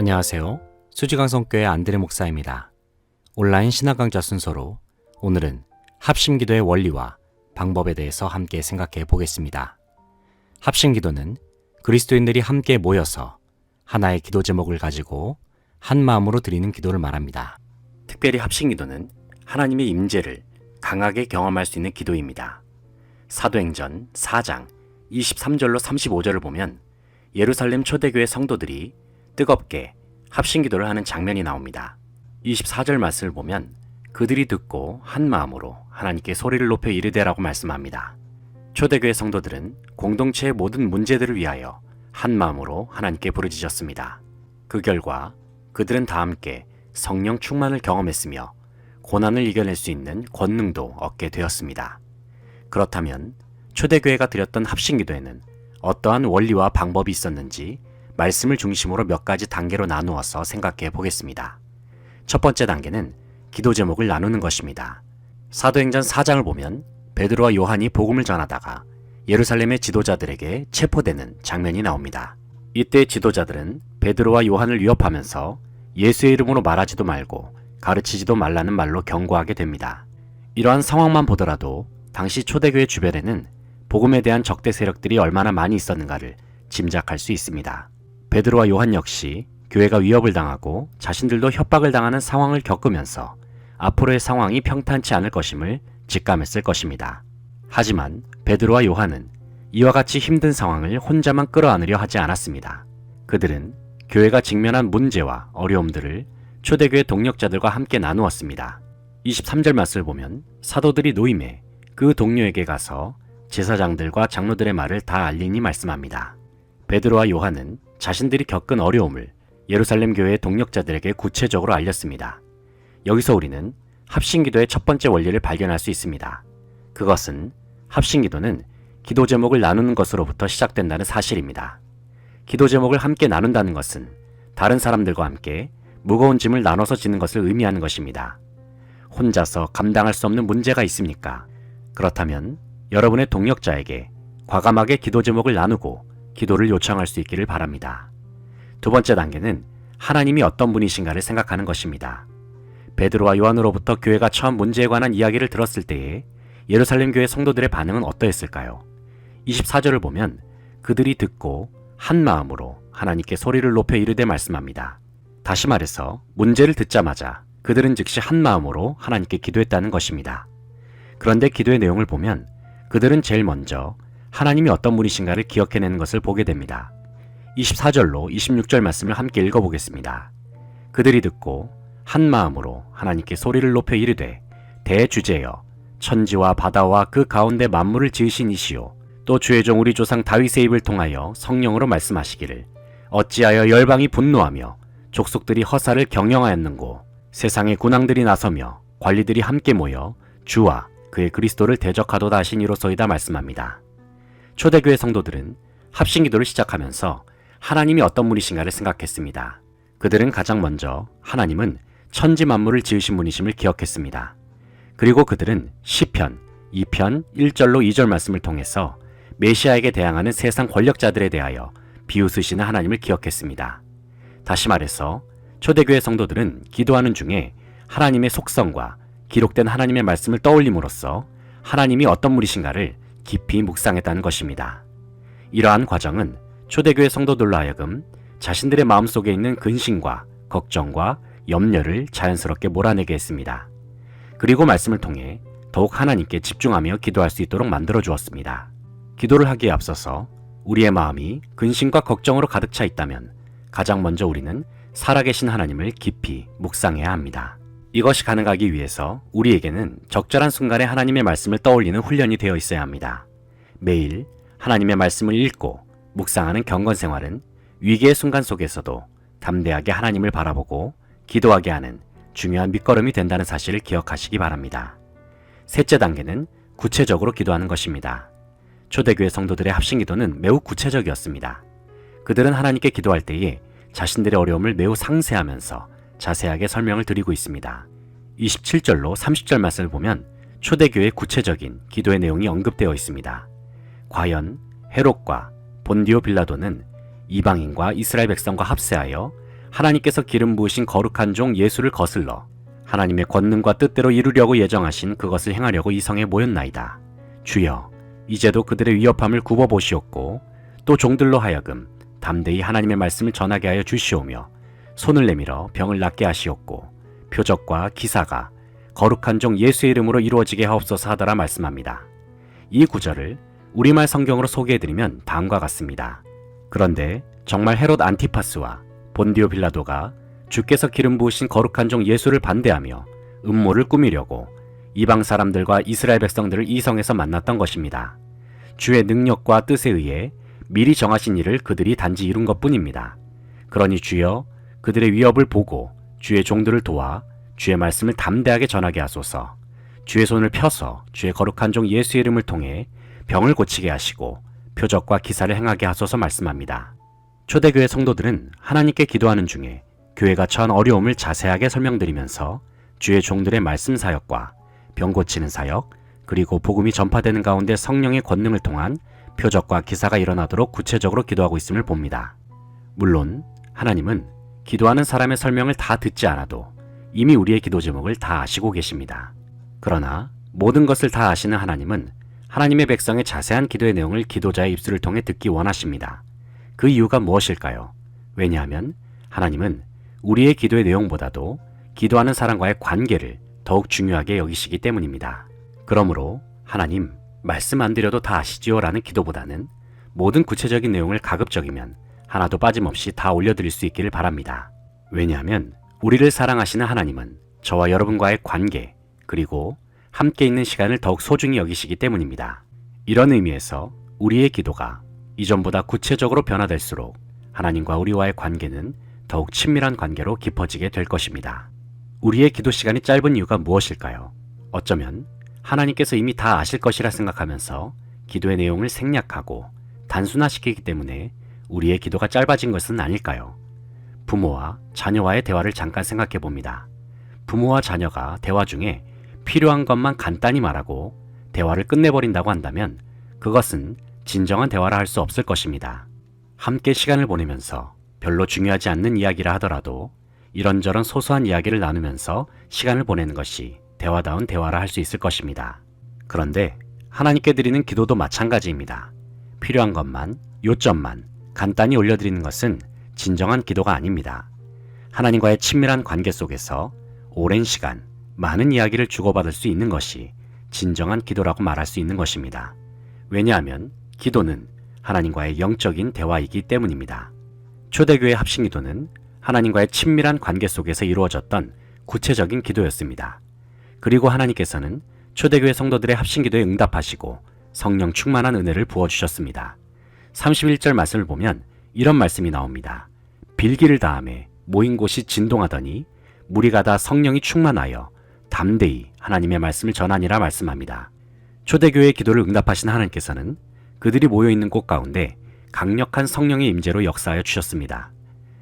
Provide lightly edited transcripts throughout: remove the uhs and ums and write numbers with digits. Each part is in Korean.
안녕하세요. 수지강성교회 안드레 목사입니다. 온라인 신학강좌 순서로 오늘은 합심기도의 원리와 방법에 대해서 함께 생각해 보겠습니다. 합심기도는 그리스도인들이 함께 모여서 하나의 기도 제목을 가지고 한 마음으로 드리는 기도를 말합니다. 특별히 합심기도는 하나님의 임재를 강하게 경험할 수 있는 기도입니다. 사도행전 4장 23절로 35절을 보면 예루살렘 초대교회 성도들이 뜨겁게 합심기도를 하는 장면이 나옵니다. 24절 말씀을 보면 그들이 듣고 한 마음으로 하나님께 소리를 높여 이르되라고 말씀합니다. 초대교회 성도들은 공동체의 모든 문제들을 위하여 한 마음으로 하나님께 부르짖었습니다. 그 결과 그들은 다 함께 성령 충만을 경험했으며 고난을 이겨낼 수 있는 권능도 얻게 되었습니다. 그렇다면 초대교회가 드렸던 합심기도에는 어떠한 원리와 방법이 있었는지 말씀을 중심으로 몇 가지 단계로 나누어서 생각해 보겠습니다. 첫 번째 단계는 기도 제목을 나누는 것입니다. 사도행전 4장을 보면 베드로와 요한이 복음을 전하다가 예루살렘의 지도자들에게 체포되는 장면이 나옵니다. 이때 지도자들은 베드로와 요한을 위협하면서 예수의 이름으로 말하지도 말고 가르치지도 말라는 말로 경고하게 됩니다. 이러한 상황만 보더라도 당시 초대교회 주변에는 복음에 대한 적대 세력들이 얼마나 많이 있었는가를 짐작할 수 있습니다. 베드로와 요한 역시 교회가 위협을 당하고 자신들도 협박을 당하는 상황을 겪으면서 앞으로의 상황이 평탄치 않을 것임을 직감했을 것입니다. 하지만 베드로와 요한은 이와 같이 힘든 상황을 혼자만 끌어안으려 하지 않았습니다. 그들은 교회가 직면한 문제와 어려움들을 초대교회 동력자들과 함께 나누었습니다. 23절 말씀을 보면 사도들이 노임에 그 동료에게 가서 제사장들과 장로들의 말을 다 알리니 말씀합니다. 베드로와 요한은 자신들이 겪은 어려움을 예루살렘 교회의 동력자들에게 구체적으로 알렸습니다. 여기서 우리는 합심기도의 첫 번째 원리를 발견할 수 있습니다. 그것은 합심기도는 기도 제목을 나누는 것으로부터 시작된다는 사실입니다. 기도 제목을 함께 나눈다는 것은 다른 사람들과 함께 무거운 짐을 나눠서 지는 것을 의미하는 것입니다. 혼자서 감당할 수 없는 문제가 있습니까? 그렇다면 여러분의 동력자에게 과감하게 기도 제목을 나누고 기도를 요청할 수 있기를 바랍니다. 두 번째 단계는 하나님이 어떤 분이신가를 생각하는 것입니다. 베드로와 요한으로부터 교회가 처음 문제에 관한 이야기를 들었을 때에 예루살렘 교회 성도들의 반응은 어떠했을까요? 24절을 보면 그들이 듣고 한 마음으로 하나님께 소리를 높여 이르되 말씀합니다. 다시 말해서 문제를 듣자마자 그들은 즉시 한 마음으로 하나님께 기도했다는 것입니다. 그런데 기도의 내용을 보면 그들은 제일 먼저 하나님이 어떤 분이신가를 기억해내는 것을 보게 됩니다. 24절로 26절 말씀을 함께 읽어보겠습니다. 그들이 듣고 한 마음으로 하나님께 소리를 높여 이르되 대주제여 천지와 바다와 그 가운데 만물을 지으신 이시오 또 주의 종 우리 조상 다윗의 입을 통하여 성령으로 말씀하시기를 어찌하여 열방이 분노하며 족속들이 허사를 경영하였는고 세상의 군왕들이 나서며 관리들이 함께 모여 주와 그의 그리스도를 대적하도다 하시니로소이다 말씀합니다. 초대교회 성도들은 합심기도를 시작하면서 하나님이 어떤 분이신가를 생각했습니다. 그들은 가장 먼저 하나님은 천지 만물을 지으신 분이심을 기억했습니다. 그리고 그들은 시편 2편 1절로 2절 말씀을 통해서 메시아에게 대항하는 세상 권력자들에 대하여 비웃으시는 하나님을 기억했습니다. 다시 말해서 초대교회 성도들은 기도하는 중에 하나님의 속성과 기록된 하나님의 말씀을 떠올림으로써 하나님이 어떤 분이신가를 깊이 묵상했다는 것입니다. 이러한 과정은 초대교회 성도들로 하여금 자신들의 마음속에 있는 근심과 걱정과 염려를 자연스럽게 몰아내게 했습니다. 그리고 말씀을 통해 더욱 하나님께 집중하며 기도할 수 있도록 만들어 주었습니다. 기도를 하기에 앞서서 우리의 마음이 근심과 걱정으로 가득 차 있다면 가장 먼저 우리는 살아계신 하나님을 깊이 묵상해야 합니다. 이것이 가능하기 위해서 우리에게는 적절한 순간에 하나님의 말씀을 떠올리는 훈련이 되어 있어야 합니다. 매일 하나님의 말씀을 읽고 묵상하는 경건 생활은 위기의 순간 속에서도 담대하게 하나님을 바라보고 기도하게 하는 중요한 밑거름이 된다는 사실을 기억하시기 바랍니다. 셋째 단계는 구체적으로 기도하는 것입니다. 초대교회 성도들의 합심기도는 매우 구체적이었습니다. 그들은 하나님께 기도할 때에 자신들의 어려움을 매우 상세하면서 자세하게 설명을 드리고 있습니다. 27절로 30절 말씀을 보면 초대교회의 구체적인 기도의 내용이 언급되어 있습니다. 과연 헤롯과 본디오 빌라도는 이방인과 이스라엘 백성과 합세하여 하나님께서 기름 부으신 거룩한 종 예수를 거슬러 하나님의 권능과 뜻대로 이루려고 예정하신 그것을 행하려고 이 성에 모였나이다. 주여, 이제도 그들의 위협함을 굽어보시옵고 또 종들로 하여금 담대히 하나님의 말씀을 전하게 하여 주시오며 손을 내밀어 병을 낫게 하시옵고 표적과 기사가 거룩한 종 예수의 이름으로 이루어지게 하옵소서 하더라 말씀합니다. 이 구절을 우리말 성경으로 소개해드리면 다음과 같습니다. 그런데 정말 헤롯 안티파스와 본디오 빌라도가 주께서 기름 부으신 거룩한 종 예수를 반대하며 음모를 꾸미려고 이방 사람들과 이스라엘 백성들을 이 성에서 만났던 것입니다. 주의 능력과 뜻에 의해 미리 정하신 일을 그들이 단지 이룬 것뿐입니다. 그러니 주여, 그들의 위협을 보고 주의 종들을 도와 주의 말씀을 담대하게 전하게 하소서. 주의 손을 펴서 주의 거룩한 종 예수의 이름을 통해 병을 고치게 하시고 표적과 기사를 행하게 하소서 말씀합니다. 초대교회 성도들은 하나님께 기도하는 중에 교회가 처한 어려움을 자세하게 설명드리면서 주의 종들의 말씀 사역과 병 고치는 사역, 그리고 복음이 전파되는 가운데 성령의 권능을 통한 표적과 기사가 일어나도록 구체적으로 기도하고 있음을 봅니다. 물론 하나님은 기도하는 사람의 설명을 다 듣지 않아도 이미 우리의 기도 제목을 다 아시고 계십니다. 그러나 모든 것을 다 아시는 하나님은 하나님의 백성의 자세한 기도의 내용을 기도자의 입술을 통해 듣기 원하십니다. 그 이유가 무엇일까요? 왜냐하면 하나님은 우리의 기도의 내용보다도 기도하는 사람과의 관계를 더욱 중요하게 여기시기 때문입니다. 그러므로 하나님, 말씀 안 드려도 다 아시지요? 라는 기도보다는 모든 구체적인 내용을 가급적이면 하나도 빠짐없이 다 올려드릴 수 있기를 바랍니다. 왜냐하면 우리를 사랑하시는 하나님은 저와 여러분과의 관계, 그리고 함께 있는 시간을 더욱 소중히 여기시기 때문입니다. 이런 의미에서 우리의 기도가 이전보다 구체적으로 변화될수록 하나님과 우리와의 관계는 더욱 친밀한 관계로 깊어지게 될 것입니다. 우리의 기도 시간이 짧은 이유가 무엇일까요? 어쩌면 하나님께서 이미 다 아실 것이라 생각하면서 기도의 내용을 생략하고 단순화시키기 때문에 우리의 기도가 짧아진 것은 아닐까요? 부모와 자녀와의 대화를 잠깐 생각해 봅니다. 부모와 자녀가 대화 중에 필요한 것만 간단히 말하고 대화를 끝내버린다고 한다면 그것은 진정한 대화라 할 수 없을 것입니다. 함께 시간을 보내면서 별로 중요하지 않는 이야기라 하더라도 이런저런 소소한 이야기를 나누면서 시간을 보내는 것이 대화다운 대화라 할 수 있을 것입니다. 그런데 하나님께 드리는 기도도 마찬가지입니다. 필요한 것만, 요점만 간단히 올려드리는 것은 진정한 기도가 아닙니다. 하나님과의 친밀한 관계 속에서 오랜 시간, 많은 이야기를 주고받을 수 있는 것이 진정한 기도라고 말할 수 있는 것입니다. 왜냐하면 기도는 하나님과의 영적인 대화이기 때문입니다. 초대교회 합심기도는 하나님과의 친밀한 관계 속에서 이루어졌던 구체적인 기도였습니다. 그리고 하나님께서는 초대교회 성도들의 합심기도에 응답하시고 성령 충만한 은혜를 부어주셨습니다. 31절 말씀을 보면 이런 말씀이 나옵니다. 빌기를 다하매 모인 곳이 진동하더니 무리가 다 성령이 충만하여 담대히 하나님의 말씀을 전하니라 말씀합니다. 초대교회의 기도를 응답하신 하나님께서는 그들이 모여있는 곳 가운데 강력한 성령의 임재로 역사하여 주셨습니다.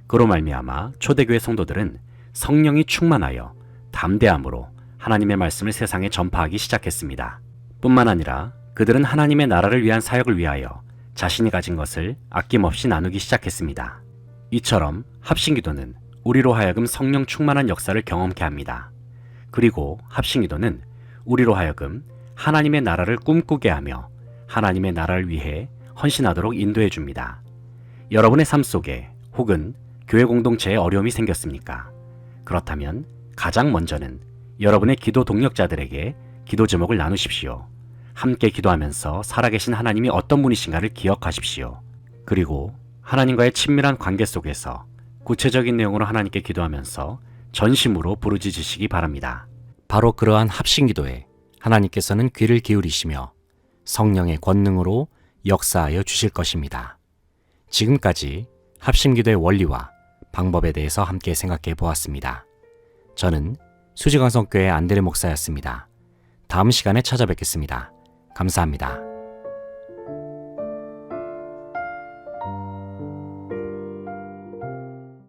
그로 말미암아 초대교회 성도들은 성령이 충만하여 담대함으로 하나님의 말씀을 세상에 전파하기 시작했습니다. 뿐만 아니라 그들은 하나님의 나라를 위한 사역을 위하여 자신이 가진 것을 아낌없이 나누기 시작했습니다. 이처럼 합심기도는 우리로 하여금 성령 충만한 역사를 경험케 합니다. 그리고 합심기도는 우리로 하여금 하나님의 나라를 꿈꾸게 하며 하나님의 나라를 위해 헌신하도록 인도해 줍니다. 여러분의 삶 속에 혹은 교회 공동체에 어려움이 생겼습니까? 그렇다면 가장 먼저는 여러분의 기도 동력자들에게 기도 제목을 나누십시오. 함께 기도하면서 살아계신 하나님이 어떤 분이신가를 기억하십시오. 그리고 하나님과의 친밀한 관계 속에서 구체적인 내용으로 하나님께 기도하면서 전심으로 부르짖으시기 바랍니다. 바로 그러한 합심기도에 하나님께서는 귀를 기울이시며 성령의 권능으로 역사하여 주실 것입니다. 지금까지 합심기도의 원리와 방법에 대해서 함께 생각해 보았습니다. 저는 수지강성교회 안드레 목사였습니다. 다음 시간에 찾아뵙겠습니다. 감사합니다.